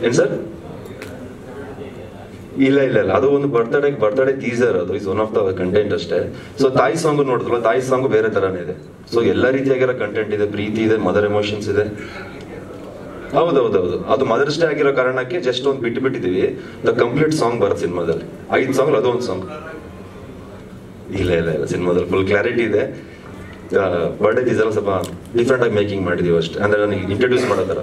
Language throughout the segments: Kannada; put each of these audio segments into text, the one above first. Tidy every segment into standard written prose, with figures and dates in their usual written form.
ಏನ್ ಸರ್? ಇಲ್ಲ ಇಲ್ಲ ಇಲ್ಲ, ಅದು ಒಂದು ಬರ್ತ್ಡೇ ಟೀಸರ್, ಅದು is one of the content ಅಷ್ಟೇ. ಸೊ ತಾಯಿ ಸಾಂಗ್ ನೋಡಿದ್ರಲ್ಲ, ತಾಯಿ ಸಾಂಗ್ ಬೇರೆ ತರಾನೇ ಇದೆ. ಸೊ ಎಲ್ಲ ರೀತಿಯಾಗಿರೋ ಕಂಟೆಂಟ್ ಇದೆ, ಪ್ರೀತಿ ಇದೆ, ಮದರ್ ಎಮೋಷನ್ಸ್ ಇದೆ. ಹೌದೌದೌದು, ಅದು ಮದರ್ಸ್ ಡೇ ಆಗಿರೋ ಕಾರಣಕ್ಕೆ ಜಸ್ಟ್ ಒಂದು ಬಿಟ್ಟಿದ್ದೀವಿ. ದ ಕಂಪ್ಲೀಟ್ ಸಾಂಗ್ ಬರುತ್ತೆ ಸಿನಿಮಾದಲ್ಲಿ, 5 ಸಾಂಗ್ ಅದು ಒಂದು ಸಾಂಗ್. ಇಲ್ಲ ಇಲ್ಲ ಇಲ್ಲ, ಸಿನಿಮಾದಲ್ಲಿ ಫುಲ್ ಕ್ಲಾರಿಟಿ ಇದೆ. ಬರ್ಡೇ ಟೀಸರ್ ಸ್ವಲ್ಪ ಡಿಫ್ರೆಂಟ್ ಆಗಿ ಮೇಕಿಂಗ್ ಮಾಡಿದೀವಿ ಅಷ್ಟೇ, ಅಂದ್ರೆ ನನಗೆ ಇಂಟ್ರೊಡ್ಯೂಸ್ ಮಾಡೋ ಥರ.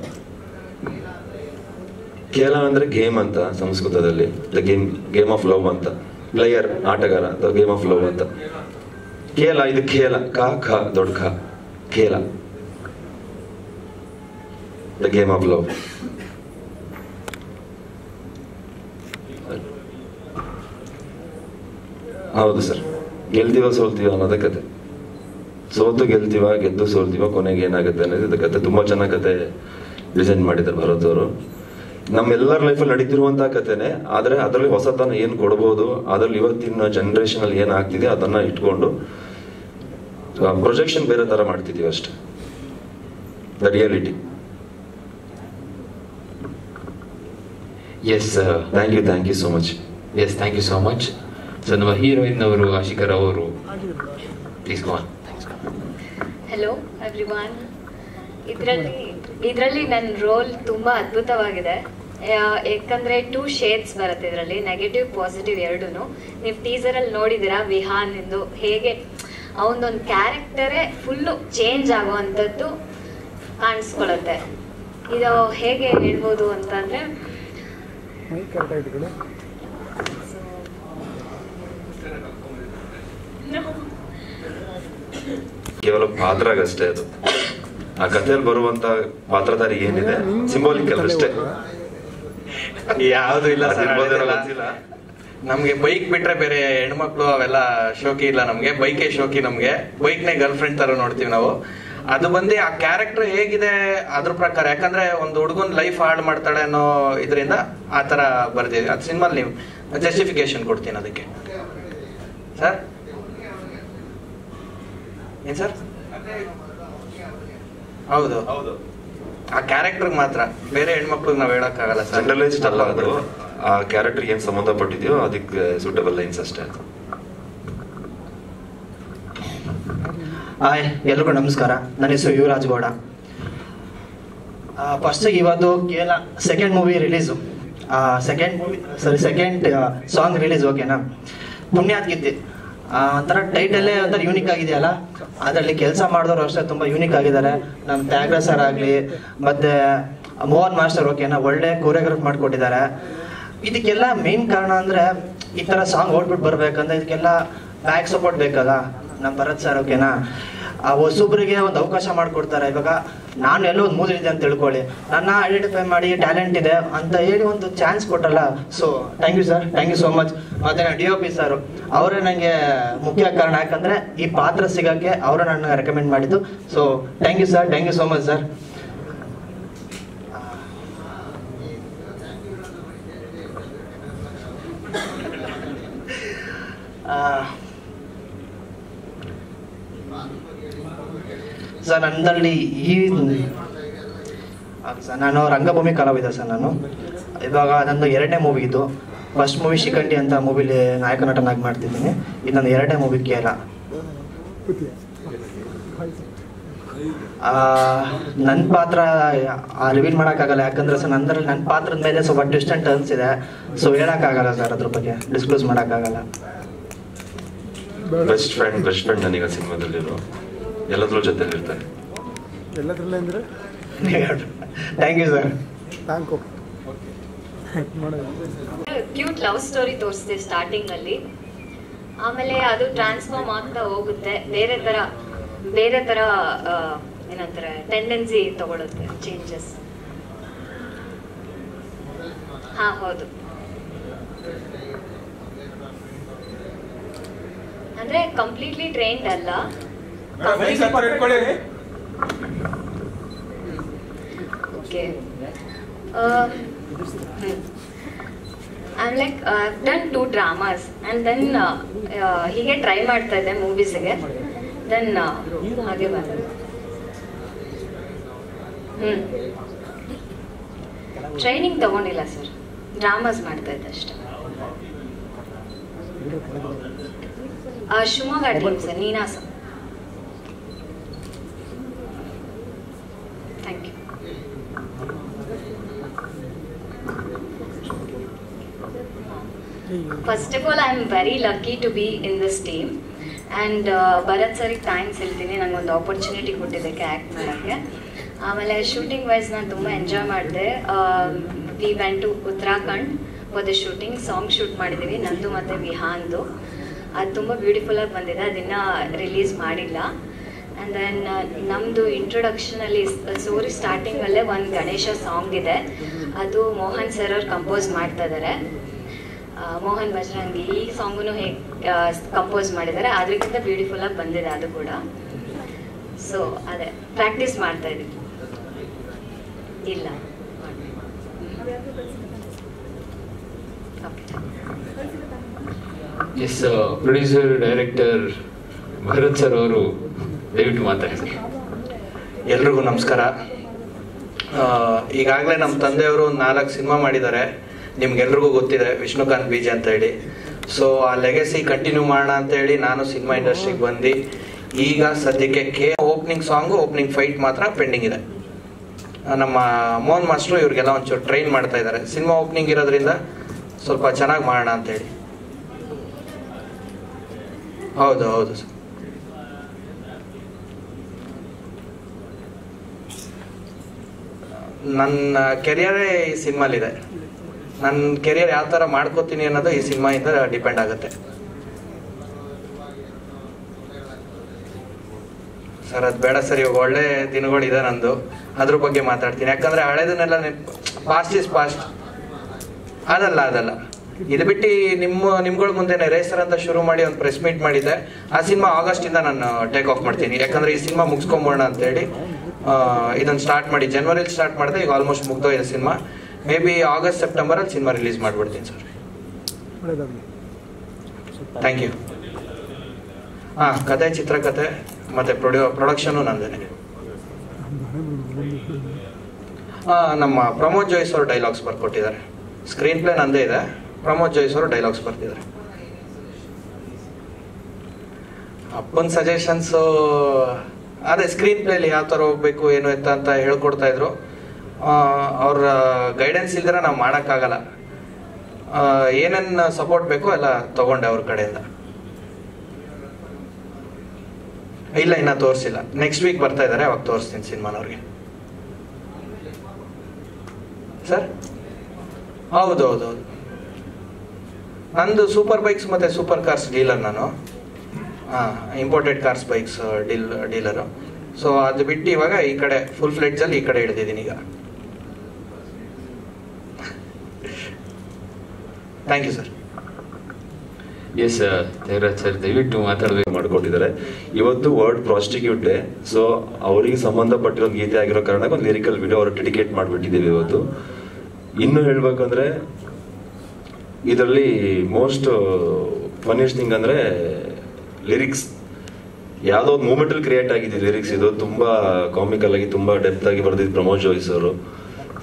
ಖೇಲ ಅಂದ್ರೆ ಗೇಮ್ ಅಂತ ಸಂಸ್ಕೃತದಲ್ಲಿ, ದ ಗೇಮ್ ಆಫ್ ಲವ್ ಅಂತ, ಪ್ಲೇಯರ್ ಆಟಗಾರ ಅಂತ, ಗೇಮ್ ಆಫ್ ಲವ್ ಅಂತ. ಖೇಲ ಇದು ಖೇಲ, ಖ ದೊಡ್ಡ ಖ, ಖೇಲ ದ ಗೇಮ್ ಆಫ್ ಲವ್. ಹೌದು ಸರ್, ಗೆಲ್ತೀವ ಸೋಲ್ತೀವ ಅನ್ನೋದೇ ಕತೆ. ಸೋತು ಗೆಲ್ತೀವ, ಗೆದ್ದು ಸೋಲ್ತೀವ, ಕೊನೆಗೆ ಏನಾಗುತ್ತೆ ಅನ್ನೋದು ಕತೆ. ತುಂಬಾ ಚೆನ್ನಾಗಿ ಕತೆ ಡಿಸೈನ್ ಮಾಡಿದ್ದಾರೆ ಭರತ್ ಅವರು. ನಮ್ಮೆಲ್ಲರ ಲೈಫಲ್ಲಿ ನಡೀತಿರುವಂತಹ ಕತೆನೆ, ಆದ್ರೆ ಅದರಲ್ಲಿ ಹೊಸತನ ಏನ್ ಕೊಡ್ಬೋದು, ಅದ್ರಲ್ಲಿ ಇವತ್ತಿನ ಜನರೇಷನ್ ಅಲ್ಲಿ ಏನ್ ಆಗ್ತಿದೆ ಅದನ್ನ ಇಟ್ಕೊಂಡು ಪ್ರೊಜೆಕ್ಷನ್ ಬೇರೆ ತರ ಮಾಡ್ತಿದೀವಿ ಅಷ್ಟೇ, the reality. Yes, thank you so much. Yes, thank you so much. So ನಮ್ಮ ಹೀರೋಯಿನ್ ಅವರು ಆಶಿಕಾ ರಾವ್ ಅವರು, please go on. Hello everyone. ಇದರಲ್ಲಿ ನನ್ನ ರೋಲ್ ತುಂಬಾ ಅದ್ಭುತವಾಗಿದೆ. ಯಾಕಂದ್ರೆ 2 ಶೇಡ್ಸ್ ಬರುತ್ತೆ ಇದರಲ್ಲಿ, ನೆಗೆಟಿವ್ ಪಾಸಿಟಿವ್ ಎರಡೂನು. ನೀವು ಟೀಸರ್ ಅಲ್ಲಿ ನೋಡಿದಿರಾ ವಿಹಾನ್ ಎಂದು ಹೇಗೆ ಅವನದೊಂದು ಕ್ಯಾರೆಕ್ಟರೇ ಫುಲ್ಲು ಚೇಂಜ್ ಆಗುವಂಥದ್ದು ಕಾಣಿಸ್ಕೊಳ್ಳುತ್ತೆ. ಇದು ಹೇಗೆ ಹೇಳ್ಬೋದು ಅಂತಂದ್ರೆ, ಕೇವಲ ಪಾತ್ರಗಷ್ಟೇ ಅದು. ಆ ಕಥೆಯಲ್ಲಿ ಬರುವಂತ ಪಾತ್ರಧಾರಿ ಏನಿದೆ ಸಿಂಬಾಲಿಕಲ್ ಅಷ್ಟೇ, ಯಾವ್ದು ಇಲ್ಲ ನಮ್ಗೆ. ಬೈಕ್ ಬಿಟ್ರೆ ಬೇರೆ ಹೆಣ್ಮಕ್ಳು ಅವೆಲ್ಲ ಶೋಕಿ ಇಲ್ಲ ನಮ್ಗೆ. ಬೈಕೇ ಶೋಕಿ ನಮ್ಗೆ. ಬೈಕ್ನೇ ಗರ್ಲ್ ಫ್ರೆಂಡ್ ತರ ನೋಡ್ತೀವಿ ನಾವು. ಅದು ಬಂದು ಆ ಕ್ಯಾರೆಕ್ಟರ್ ಹೇಗಿದೆ ಅದ್ರ ಪ್ರಕಾರ, ಯಾಕಂದ್ರೆ ಒಂದು ಹುಡುಗನ್ ಲೈಫ್ ಹಾಳು ಮಾಡ್ತಾಳೆ ಅನ್ನೋ ಇದರಿಂದ ಆ ತರ ಬರ್ದಿದೆ. ಅದು ಸಿನಿಮಾಲ್ ನೀವು ಜಸ್ಟಿಫಿಕೇಶನ್ ಕೊಡ್ತೀನಿ ಅದಕ್ಕೆ ಸರ್. ಏನ್ ಸರ್? ಹೌದು ಹೌದು, ಆ ಕ್ಯಾರೆಕ್ಟರ್ ಮಾತ್ರ, ಬೇರೆ ಹೆಣ್ಮಕ್ಳಿಗೆ ನಾವ್ ಹೇಳಕ್ ಆಗಲ್ಲ. ಜನರಲೈಸ್ಡ್ ಅಲ್ಲ ಅದು, ಆ ಕ್ಯಾರೆಕ್ಟರ್ ಏನ್ ಸಂಬಂಧಪಟ್ಟಿದ್ಯೋ ಅದಕ್ಕೆ ಸೂಟಬಲ್ ಲೈನ್ಸ್ ಅಷ್ಟೇ. ಹಾಯ್, ಎಲ್ರಿಗೂ ನಮಸ್ಕಾರ. ನನ್ನ ಹೆಸರು ಯುವರಾಜ್ ಗೌಡ. ಫಸ್ಟ್ ಇವತ್ತು ಕೇವಲ second movie release, second song release. ಓಕೆನಾ? ಪುಣ್ಯಾತ್ ಗಿದ್ದಿ ಒಂಥರ ಟೈಟಲ್ಲೇ ಒಂಥರ ಯೂನಿಕ್ ಆಗಿದೆಯಲ್ಲ, ಅದರಲ್ಲಿ ಕೆಲಸ ಮಾಡಿದವರು ಅಷ್ಟೇ ತುಂಬ ಯೂನಿಕ್ ಆಗಿದ್ದಾರೆ. ನಮ್ಮ ತ್ಯಾಗರಾಜ್ ಸರ್ ಆಗಲಿ, ಮತ್ತೆ ಮೋಹನ್ ಮಾಸ್ಟರ್ ಓಕೆನಾ, ಒಳ್ಳೆ ಕೊರಿಯೋಗ್ರಾಫ್ ಮಾಡಿಕೊಟ್ಟಿದ್ದಾರೆ. ಇದಕ್ಕೆಲ್ಲ ಮೇನ್ ಕಾರಣ ಅಂದರೆ ಈ ಥರ ಸಾಂಗ್ ಔಟ್ಪುಟ್ ಬರಬೇಕಂದ್ರೆ ಇದಕ್ಕೆಲ್ಲ ಬ್ಯಾಕ್ ಸಪೋರ್ಟ್ ಬೇಕಲ್ಲ. ನಮ್ಮ ಭರತ್ ಸರ್ ಓಕೆನಾ, ಆ ಹೊಸೊಬ್ಬರಿಗೆ ಒಂದು ಅವಕಾಶ ಮಾಡಿಕೊಡ್ತಾರೆ. ಇವಾಗ ನಾನು ಎಲ್ಲೋ ಒಂದು ಮೂದಿದೆ ಅಂತ ತಿಳ್ಕೊಳ್ಳಿ, ನನ್ನ ಐಡೆಂಟಿಫೈ ಮಾಡಿ ಟ್ಯಾಲೆಂಟ್ ಇದೆ ಅಂತ ಹೇಳಿ ಒಂದು ಚಾನ್ಸ್ ಕೊಟ್ಟಲ್ಲ. So thank you sir, thank you so much. ಮತ್ತೆ DOP ಸರ್ ಅವರೇ ನನಗೆ ಮುಖ್ಯ ಕಾರಣ, ಯಾಕಂದರೆ ಈ ಪಾತ್ರ ಸಿಗೋಕ್ಕೆ ಅವರು ನನ್ನ ರೆಕಮೆಂಡ್ ಮಾಡಿದ್ದು. So thank you sir, thank you so much sir. Sir ನನ್ನಲ್ಲಿ ಸರ್ ನಾನು ರಂಗಭೂಮಿ ಕಲಾವಿದ ಸರ್. ನಾನು ಇವಾಗ ನಂದು 2ನೇ ಮೂವಿ ಇದು. ಫಸ್ಟ್ ಮೂವಿ ಶಿಖಂಡಿ ಅಂತ ಮೂವಿಲಿ ನಾಯಕ ನಟನಾಗಿ ಮಾಡ್ತಿದ್ದೀನಿ. ಇದು ನನ್ನ 2ನೇ ಮೂವಿ ಕೇಳ. ನನ್ನ ಪಾತ್ರ ರಿವೀಲ್ ಮಾಡೋಕ್ಕಾಗಲ್ಲ, ಯಾಕಂದ್ರೆ ಸರ್ ನನ್ನ ಪಾತ್ರದ ಮೇಲೆ ಸ್ವಲ್ಪ ಟ್ವಿಸ್ಟ್ ಅಂಡ್ ಟರ್ನ್ಸ್ ಇದೆ. ಸೊ ಹೇಳೋಕ್ಕಾಗಲ್ಲ ಸರ್, ಅದ್ರ ಬಗ್ಗೆ ಡಿಸ್ಕ್ಲೋಸ್ ಮಾಡೋಕ್ಕಾಗಲ್ಲ. ಬೆಸ್ಟ್ ಫ್ರೆಂಡ್ ನನಗೆ ಸಿನಿಮಾದಲ್ಲಿರೋ ಎಲ್ಲದ್ರ ಜೊತೆಲಿ ಇರ್ತಾರೆ. ಎಲ್ಲದ್ರಲ್ಲೇ ಅಂದ್ರೆ thank you sir. Cute love story ತೋರಿಸ್ತೆ ಸ್ಟಾರ್ಟಿಂಗ್ ಅಲ್ಲಿ, ಆಮೇಲೆ ಅದು ಟ್ರಾನ್ಸ್ಫಾರ್ಮ್ ಆಗ್ತಾ ಹೋಗುತ್ತೆ, ಬೇರೆ ತರ ಏನಂತಾರೆ ಟೆಂಡೆನ್ಸಿ ತಗೊಳುತ್ತೆ, ಚೇಂಜಸ್. ಹಾ ಹೌದು, ಅಂದ್ರೆ ಕಂಪ್ಲೀಟ್ಲಿ ಟ್ರೈನ್ಡ್ ಅಲ್ಲ. Okay, I'm like I've done 2 dramas and then ಹೀಗೆ ಟ್ರೈ ಮಾಡ್ತಾ ಇದ್ದೆ ಮೂವೀಸ್ಗೆ. ದೆನ್ ಹಾಗೆ ಬಂದೆ. ಟ್ರೈನಿಂಗ್ ತಗೊಂಡಿಲ್ಲ ಸರ್, ಡ್ರಾಮಾಸ್ ಮಾಡ್ತಾ ಇದ್ದೆ ಅಷ್ಟೇ. Shivamogga team sir, Ninasam. Thank you. First of all I am very lucky to be in this team and Bharath ಸರಿಗೆ ಥ್ಯಾಂಕ್ಸ್ ಹೇಳ್ತೀನಿ, ನನಗೊಂದು ಆಪರ್ಚುನಿಟಿ ಕೊಟ್ಟಿದ್ದಕ್ಕೆ ಆ್ಯಕ್ಟ್ ಮಾಡೋಕ್ಕೆ. ಆಮೇಲೆ ಶೂಟಿಂಗ್ ವೈಸ್ ನಾನು ತುಂಬ ಎಂಜಾಯ್ ಮಾಡಿದೆ. We went to Uttarakhand for the shooting, song shoot ಮಾಡಿದ್ದೀವಿ ನಂದು ಮತ್ತು ವಿಹಾನ್ದು. ಅದು ತುಂಬ ಬ್ಯೂಟಿಫುಲ್ಲಾಗಿ ಬಂದಿದೆ, ಅದನ್ನು ರಿಲೀಸ್ ಮಾಡಿಲ್ಲ. ಆ್ಯಂಡ್ ದೆನ್ ನಮ್ಮದು ಇಂಟ್ರೊಡಕ್ಷನಲ್ಲಿ ಸ್ಟೋರಿ ಸ್ಟಾರ್ಟಿಂಗಲ್ಲೇ ಒಂದು ಗಣೇಶ ಸಾಂಗ್ ಇದೆ, ಅದು ಮೋಹನ್ ಸರ್ ಅವ್ರು ಕಂಪೋಸ್ ಮಾಡ್ತಾ ಇದ್ದಾರೆ. ಮೋಹನ್ ಬಜರಂಗಿ ಈ ಸಾಂಗು ಹೇಗೆ ಕಂಪೋಸ್ ಮಾಡಿದ್ದಾರೆ, ಅದಕ್ಕಿಂತ ಬ್ಯೂಟಿಫುಲ್ಲಾಗಿ ಬಂದಿದೆ ಅದು ಕೂಡ. ಸೊ ಅದೇ ಪ್ರಾಕ್ಟೀಸ್ ಮಾಡ್ತಾ ಇದ್ದೀವಿ. ಇಲ್ಲ yes, producer director Bharath sir ಅವರು ದಯವಿಟ್ಟು ಮಾತಾಡಿ. ಎಲ್ರಿಗೂ ನಮಸ್ಕಾರ. ಈಗಾಗಲೇ ನಮ್ಮ ತಂದೆಯವರು 4 ಸಿನಿಮಾ ಮಾಡಿದ್ದಾರೆ, ನಿಮ್ಗೆಲ್ರಿಗೂ ಗೊತ್ತಿದೆ, ವಿಷ್ಣುಕಾಂತ್ ಬೀಜ ಅಂತ ಹೇಳಿ. ಸೊ ಆ ಲೆಗಸಿ ಕಂಟಿನ್ಯೂ ಮಾಡೋಣ ಅಂತ ಹೇಳಿ ನಾನು ಸಿನಿಮಾ ಇಂಡಸ್ಟ್ರಿಗೆ ಬಂದು ಈಗ ಸದ್ಯಕ್ಕೆ ಓಪನಿಂಗ್ ಸಾಂಗು, ಓಪನಿಂಗ್ ಫೈಟ್ ಮಾತ್ರ ಪೆಂಡಿಂಗ್ ಇದೆ. ನಮ್ಮ ಮೋಹನ್ ಮಾಸ್ಟ್ರು ಇವ್ರಿಗೆಲ್ಲ ಒಂಚೂರು ಟ್ರೈನ್ ಮಾಡ್ತಾ ಇದ್ದಾರೆ. ಸಿನಿಮಾ ಓಪನಿಂಗ್ ಇರೋದ್ರಿಂದ ಸ್ವಲ್ಪ ಚೆನ್ನಾಗಿ ಮಾಡೋಣ ಅಂತೇಳಿ. ಹೌದು ಹೌದು ಸರ್. ನನ್ನ ಕೆರಿಯರೇ ಈ ಸಿನಿಮಾಲಿದೆ. ನನ್ನ ಕೆರಿಯರ್ ಯಾವ ಥರ ಮಾಡ್ಕೋತೀನಿ ಅನ್ನೋದು ಈ ಸಿನಿಮಾಯಿಂದ ಡಿಪೆಂಡ್ ಆಗುತ್ತೆ ಸರ್. ಅದು ಬೇಡ ಸರ್, ಇವಾಗ ಒಳ್ಳೆ ದಿನಗಳಿದೆ ನಂದು, ಅದ್ರ ಬಗ್ಗೆ ಮಾತಾಡ್ತೀನಿ. ಯಾಕಂದ್ರೆ ಹಳೇದನ್ನೆಲ್ಲ ಪಾಸ್ಟ್ ಇಸ್ ಪಾಸ್ಟ್. ಅದಲ್ಲ ಇದು ಬಿಟ್ಟು ನಿಮ್ಗಳ ಮುಂದೆನೆ ರೇಸರ್ ಅಂತ ಶುರು ಮಾಡಿ ಒಂದು ಪ್ರೆಸ್ ಮೀಟ್ ಮಾಡಿದ್ದೆ. ಆ ಸಿನಿಮಾ ಆಗಸ್ಟಿಂದ ನಾನು ಟೇಕ್ ಆಫ್ ಮಾಡ್ತೀನಿ, ಯಾಕಂದ್ರೆ ಈ ಸಿನಿಮಾ ಮುಗಿಸ್ಕೊಂಬೋಣ ಅಂತೇಳಿ ಇದನ್ನು ಸ್ಟಾರ್ಟ್ ಮಾಡಿ ಜನವರಿಲಿ ಸ್ಟಾರ್ಟ್ ಮಾಡಿದೆ. ಈಗ ಆಲ್ಮೋಸ್ಟ್ ಮುಗ್ದೋಗಿದೆ ಸಿನಿಮಾ. ಮೇ ಬಿ ಆಗಸ್ಟ್ ಸೆಪ್ಟೆಂಬರಲ್ಲಿ ಸಿನಿಮಾ ರಿಲೀಸ್ ಮಾಡಿಬಿಡ್ತೀನಿ ಸರ್. Thank you. ಕತೆ, ಚಿತ್ರಕಥೆ ಮತ್ತು ಪ್ರೊಡಕ್ಷನು ನಂದೇನೆ. ನಮ್ಮ ಪ್ರಮೋದ್ ಜೋಯಿಸ್ ಅವರು ಡೈಲಾಗ್ಸ್ ಬರ್ಕೊಟ್ಟಿದ್ದಾರೆ. ಸ್ಕ್ರೀನ್ ಪ್ಲೇ ನಂದೇ ಇದೆ, ಪ್ರಮೋದ್ ಜೋಯಿಸ್ ಅವರು ಡೈಲಾಗ್ಸ್ ಬರ್ತಿದ್ದಾರೆ. ಅಪ್ಪನ ಸಜೆಷನ್ಸು ಅದೇ ಸ್ಕ್ರೀನ್ ಪ್ಲೇಲಿ ಯಾವ ಥರ ಹೋಗ್ಬೇಕು ಏನು ಅಂತ ಹೇಳ್ಕೊಡ್ತಾ ಇದ್ರು. ಅವ್ರ ಗೈಡೆನ್ಸ್ ಇಲ್ದಿರ ನಾವು ಮಾಡೋಕ್ಕಾಗಲ್ಲ. ಏನೇನು ಸಪೋರ್ಟ್ ಬೇಕೋ ಎಲ್ಲ ತಗೊಂಡೆ ಅವ್ರ ಕಡೆಯಿಂದ. ಇಲ್ಲ, ಇನ್ನ ತೋರಿಸಿಲ್ಲ. ನೆಕ್ಸ್ಟ್ ವೀಕ್ ಬರ್ತಾ ಇದ್ದಾರೆ, ಅವಾಗ ತೋರಿಸ್ತೀನಿ ಸಿನಿಮಾನವ್ರಿಗೆ. ಸರ್ ಹೌದು. ನಂದು ಸೂಪರ್ ಬೈಕ್ಸ್ ಮತ್ತು ಸೂಪರ್ ಕಾರ್ಸ್ ಡೀಲರ್ ನಾನು. Imported cars bikes dealer. So ಅದು ಬಿಟ್ಟು ಇವಾಗ ಈ ಕಡೆ ಫುಲ್ ಫ್ಲೆಡ್ಜಲ್ಲಿ ಈ ಕಡೆ ಹಿಡಿದಿದ್ದೀನಿ ಈಗ. Thank you sir. S Jayaraj sir, ದಯವಿಟ್ಟು ಮಾತಾಡಬೇಕು. ಮಾಡ್ಕೊಟ್ಟಿದ್ದಾರೆ. ಇವತ್ತು ವರ್ಲ್ಡ್ ಪ್ರಾಸ್ಟಿಕ್ಯೂಟ್ ಡೇ. ಸೊ ಅವರಿಗೆ ಸಂಬಂಧಪಟ್ಟಿರೋ ಗೀತೆ ಆಗಿರೋ ಕಾರಣ ಒಂದು ಲಿರಿಕಲ್ ವಿಡಿಯೋ ಅವ್ರು ಡೆಡಿಕೇಟ್ ಮಾಡಿಬಿಟ್ಟಿದ್ದೀವಿ ಇವತ್ತು. ಇನ್ನು ಹೇಳ್ಬೇಕಂದ್ರೆ ಇದರಲ್ಲಿ ಮೋಸ್ಟ್ ಫನ್ನಿಯಸ್ಟ್ ಥಿಂಗ್ ಅಂದ್ರೆ ಲಿರಿಕ್ಸ್. ಯಾವುದೋ ಒಂದು ಮೂಮೆಂಟಲ್ಲಿ ಕ್ರಿಯೇಟ್ ಆಗಿದೆ ಲಿರಿಕ್ಸ್. ಇದು ತುಂಬಾ ಕಾಮಿಕಲ್ ಆಗಿ ತುಂಬಾ ಡೆಪ್ತ್ ಆಗಿ ಬರೆದಿದ್ದು ಪ್ರಮೋದ್ ಜೋಯಿಸ್ ಅವರು.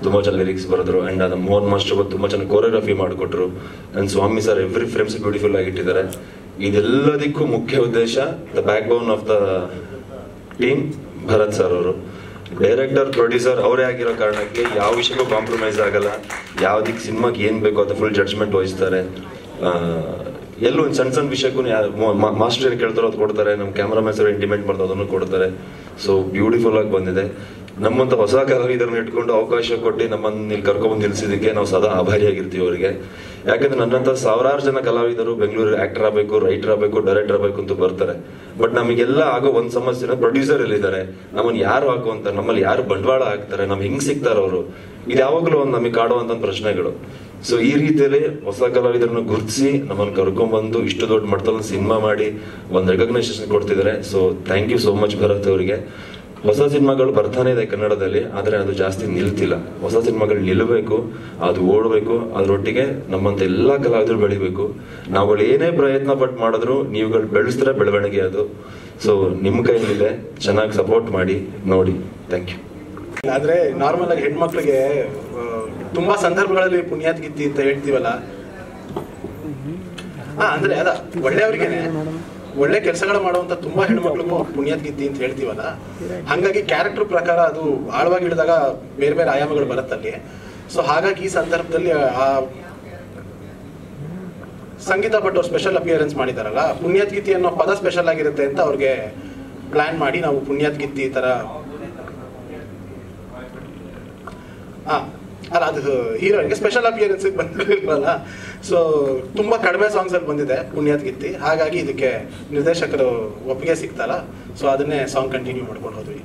ತುಂಬಾ ಚೆನ್ನಾಗಿ ಲಿರಿಕ್ಸ್ ಬರೆದ್ರು. ಅಂಡ್ ನಮ್ಮ ಮೋಹನ್ ಮಾಸ್ಟರ್ ತುಂಬಾ ಚೆನ್ನಾಗಿ ಕೊರಿಯೋಗ್ರಫಿ ಮಾಡಿಕೊಟ್ರು. And Swami sir every frames beautiful ಆಗಿಟ್ಟಿದ್ದಾರೆ. ಇದೆಲ್ಲದಕ್ಕೂ ಮುಖ್ಯ ಉದ್ದೇಶ, the backbone of the team Bharat sir ಅವರು. ಡೈರೆಕ್ಟರ್, ಪ್ರೊಡ್ಯೂಸರ್ ಅವರೇ ಆಗಿರೋ ಕಾರಣಕ್ಕೆ ಯಾವ ವಿಷಯಕ್ಕೂ ಕಾಂಪ್ರಮೈಸ್ ಆಗಲ್ಲ. ಯಾವ್ದಕ್ಕೆ ಸಿನಿಮಾಗೆ ಏನ್ ಬೇಕೋ ಅದು ಫುಲ್ ಜಡ್ಜ್ಮೆಂಟ್ ವಹಿಸ್ತಾರೆ. ಎಲ್ಲೂ ಒಂದು ಸಣ್ಣ ವಿಷಯಕ್ಕೂ ಮಾಸ್ಟರ್ ಏನು ಕೇಳ್ತಾರೋ ಅದು ಕೊಡ್ತಾರೆ. ನಮ್ಮ ಕ್ಯಾಮ್ರಾಮನ್ ಸರ್ ಇಂಟಿಮೇಟ್ ಮಾಡ್ತಾರೆ, ಅದನ್ನು ಕೊಡ್ತಾರೆ. ಸೊ ಬ್ಯೂಟಿಫುಲ್ ಆಗಿ ಬಂದಿದೆ. ನಮ್ಮಂತ ಹೊಸ ಕಲಾವಿದರನ್ನ ಇಟ್ಕೊಂಡು ಅವಕಾಶ ಕೊಟ್ಟು ನಮ್ಮನ್ನ ಇಲ್ಲಿ ಕರ್ಕೊಂಡ್ಬಂದು ನಿಲ್ಸಿದ್ದಕ್ಕೆ ನಾವು ಸದಾ ಆಭಾರಿಯಾಗಿರ್ತೀವಿ ಅವರಿಗೆ. ಯಾಕಂದ್ರೆ ನನ್ನಂತ ಸಾವಿರಾರು ಜನ ಕಲಾವಿದರು ಬೆಂಗಳೂರು ಆಕ್ಟರ್ ಆಗಬೇಕು, ರೈಟರ್ ಆಗಬೇಕು, ಡೈರೆಕ್ಟರ್ ಆಗಬೇಕು ಅಂತ ಬರ್ತಾರೆ. ಬಟ್ ನಮಗೆಲ್ಲ ಆಗೋ ಒಂದು ಸಮಸ್ಯೆ, ಪ್ರೊಡ್ಯೂಸರ್ ಎಲ್ಲಿದ್ದಾರೆ, ನಮ್ಮನ್ನು ಯಾರು ಹಾಕುವಂತಾರೆ, ನಮ್ಮಲ್ಲಿ ಯಾರು ಬಂಡವಾಳ ಹಾಕ್ತಾರೆ, ನಮ್ಗೆ ಹೆಂಗ್ ಸಿಗ್ತಾರೆ ಅವರು, ಇದು ಯಾವಾಗಲೂ ಒಂದು ನಮಗೆ ಕಾಡುವಂತ ಪ್ರಶ್ನೆಗಳು. ಸೊ ಈ ರೀತಿಯಲ್ಲಿ ಹೊಸ ಕಲಾವಿದರನ್ನು ಗುರುತಿಸಿ ನಮ್ಮನ್ನು ಕರ್ಕೊಂಡ್ಬಂದು ಇಷ್ಟು ದೊಡ್ಡ ಮಟ್ಟದಲ್ಲಿ ಸಿನಿಮಾ ಮಾಡಿ ಒಂದು ರೆಕಗ್ನೈಸೇಷನ್ ಕೊಡ್ತಿದ್ದಾರೆ. So thank you so much Bharath ಅವರಿಗೆ. ಹೊಸ ಸಿನಿಮಾಗಳು ಬರ್ತಾನೆ ಇದೆ ಕನ್ನಡದಲ್ಲಿ, ಆದರೆ ಅದು ಜಾಸ್ತಿ ನಿಲ್ತಿಲ್ಲ. ಹೊಸ ಸಿನಿಮಾಗಳು ನಿಲ್ಲಬೇಕು, ಅದು ಓಡಬೇಕು. ಅದರೊಟ್ಟಿಗೆ ನಮ್ಮಂತ ಎಲ್ಲಾ ಕಲಾವಿದರು ಬೆಳಿಬೇಕು. ನಾವುಗಳು ಏನೇ ಪ್ರಯತ್ನ ಪಟ್ಟು ಮಾಡಿದ್ರು ನೀವುಗಳು ಬೆಳೆಸಿದ್ರೆ ಬೆಳವಣಿಗೆ ಅದು. ಸೊ ನಿಮ್ಮ ಕೈಲಿದೆ, ಚೆನ್ನಾಗಿ ಸಪೋರ್ಟ್ ಮಾಡಿ ನೋಡಿ. Thank you. ಆದ್ರೆ ನಾರ್ಮಲ್ ಆಗಿ ಹೆಣ್ಮಕ್ಳಿಗೆ ತುಂಬಾ ಸಂದರ್ಭಗಳಲ್ಲಿ ಪುಣ್ಯಾತ್ ಗಿತ್ತಿ ಅಂತ ಹೇಳ್ತೀವಲ್ಲ, ಅಂದ್ರೆ ಅದ ಒಳ್ಳೆಯವ್ರಿಗೇನೆ ಒಳ್ಳೆ ಕೆಲಸಗಳು ಮಾಡುವಂತ ತುಂಬಾ ಹೆಣ್ಮಕ್ಳಿಗೂ ಪುಣ್ಯಾತ್ ಗಿತ್ತಿ ಅಂತ ಹೇಳ್ತೀವಲ್ಲ, ಹಂಗಾಗಿ ಕ್ಯಾರೆಕ್ಟರ್ ಪ್ರಕಾರ ಅದು ಆಳವಾಗಿ ಇಳಿದಾಗ ಬೇರೆ ಬೇರೆ ಆಯಾಮಗಳು ಬರುತ್ತಲ್ಲಿ. ಸೊ ಹಾಗಾಗಿ ಈ ಸಂದರ್ಭದಲ್ಲಿ ಆ ಸಂಗೀತ ಭಟ್ ಅವ್ರು ಸ್ಪೆಷಲ್ ಅಪಿಯರೆನ್ಸ್ ಮಾಡಿದಾರಲ್ಲ, ಪುಣ್ಯಾತ್ ಗಿತ್ತಿ ಅನ್ನೋ ಪದ ಸ್ಪೆಷಲ್ ಆಗಿರುತ್ತೆ ಅಂತ ಅವ್ರಿಗೆ ಪ್ಲಾನ್ ಮಾಡಿ ನಾವು ಪುಣ್ಯಾತ್ ಗಿತ್ತಿ ತರ ಅಲ್ಲ ಅದು ಹೀರೋಯಿನ್ಗೆ ಸ್ಪೆಷಲ್ ಅಪಿಯರೆನ್ಸ್ ಬಂದಿರಲಿಲ್ವಲ್ಲ. ಸೊ ತುಂಬಾ ಕಡಿಮೆ ಸಾಂಗ್ಸ್ ಅಲ್ಲಿ ಬಂದಿದೆ ಪುಣ್ಯಾತ್ ಗಿತ್ತಿ, ಹಾಗಾಗಿ ಇದಕ್ಕೆ ನಿರ್ದೇಶಕರು ಒಪ್ಪಿಗೆ ಸಿಗ್ತಲ್ಲ, ಸೊ ಅದನ್ನೇ ಸಾಂಗ್ ಕಂಟಿನ್ಯೂ ಮಾಡ್ಕೊಂಡು ಹೋದ್ವಿ.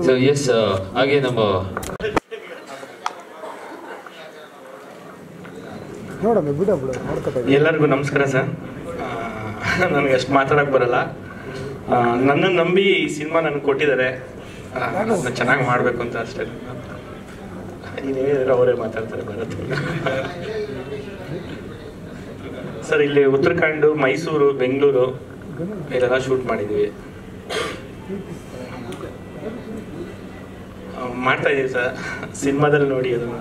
ಸೊ ಎಸ್, ಹಾಗೆ ನಮ್ಮ ಎಲ್ಲರಿಗೂ ನಮಸ್ಕಾರ ಸರ್. ನನಗೆ ಅಷ್ಟು ಮಾತಾಡಕ್ ಬರಲ್ಲ. ನನ್ನನ್ನು ನಂಬಿ ಈ ಸಿನಿಮಾ ನನಗೆ ಕೊಟ್ಟಿದ್ದಾರೆ, ಚೆನ್ನಾಗಿ ಮಾಡ್ಬೇಕು ಅಂತ ಅಷ್ಟೇ. ನೀವೇನಾದ್ರೆ ಅವರೇ ಮಾತಾಡ್ತಾರೆ ಬರುತ್ತೆ ಸರ್. ಇಲ್ಲಿ ಉತ್ತರಾಖಂಡ್, ಮೈಸೂರು, ಬೆಂಗಳೂರು ಇಲ್ಲೆಲ್ಲ ಶೂಟ್ ಮಾಡಿದ್ದೀವಿ, ಮಾಡ್ತಾ ಇದೀವಿ ಸರ್. ಸಿನಿಮಾದಲ್ಲಿ ನೋಡಿ ಅದನ್ನು